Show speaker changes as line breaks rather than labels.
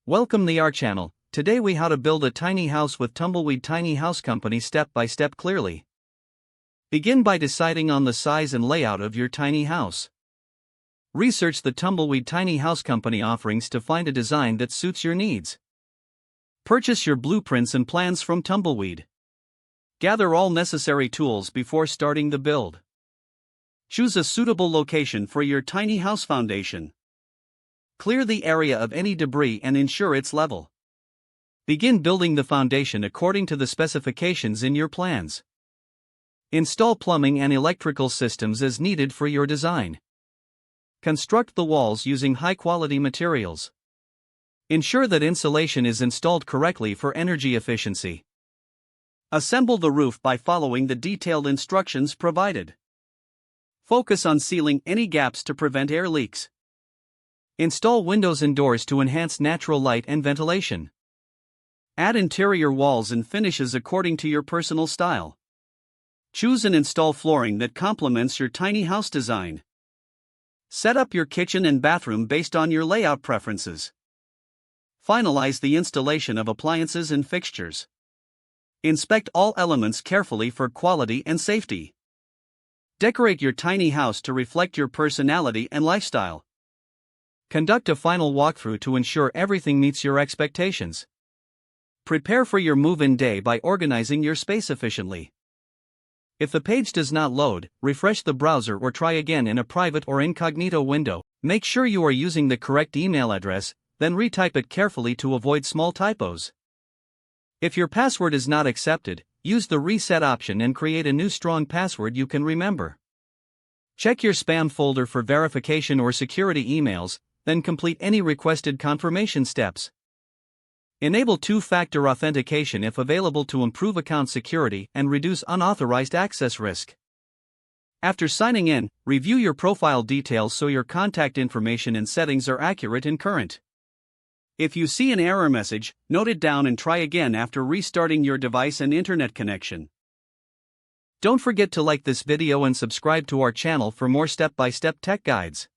Welcome to our channel. Today we how to build a tiny house with Tumbleweed Tiny House Company step by step clearly. Begin by deciding on the size and layout of your tiny house. Research the Tumbleweed Tiny House Company offerings to find a design that suits your needs. Purchase your blueprints and plans from Tumbleweed. Gather all necessary tools before starting the build. Choose a suitable location for your tiny house foundation. Clear the area of any debris and ensure it's level. Begin building the foundation according to the specifications in your plans. Install plumbing and electrical systems as needed for your design. Construct the walls using high-quality materials. Ensure that insulation is installed correctly for energy efficiency. Assemble the roof by following the detailed instructions provided. Focus on sealing any gaps to prevent air leaks. Install windows and doors to enhance natural light and ventilation. Add interior walls and finishes according to your personal style. Choose and install flooring that complements your tiny house design. Set up your kitchen and bathroom based on your layout preferences. Finalize the installation of appliances and fixtures. Inspect all elements carefully for quality and safety. Decorate your tiny house to reflect your personality and lifestyle. Conduct a final walkthrough to ensure everything meets your expectations. Prepare for your move-in day by organizing your space efficiently. If the page does not load, refresh the browser or try again in a private or incognito window. Make sure you are using the correct email address, then retype it carefully to avoid small typos. If your password is not accepted, use the reset option and create a new strong password you can remember. Check your spam folder for verification or security emails, then complete any requested confirmation steps. Enable two-factor authentication if available to improve account security and reduce unauthorized access risk. After signing in, review your profile details so your contact information and settings are accurate and current. If you see an error message, note it down and try again after restarting your device and internet connection. Don't forget to like this video and subscribe to our channel for more step-by-step tech guides.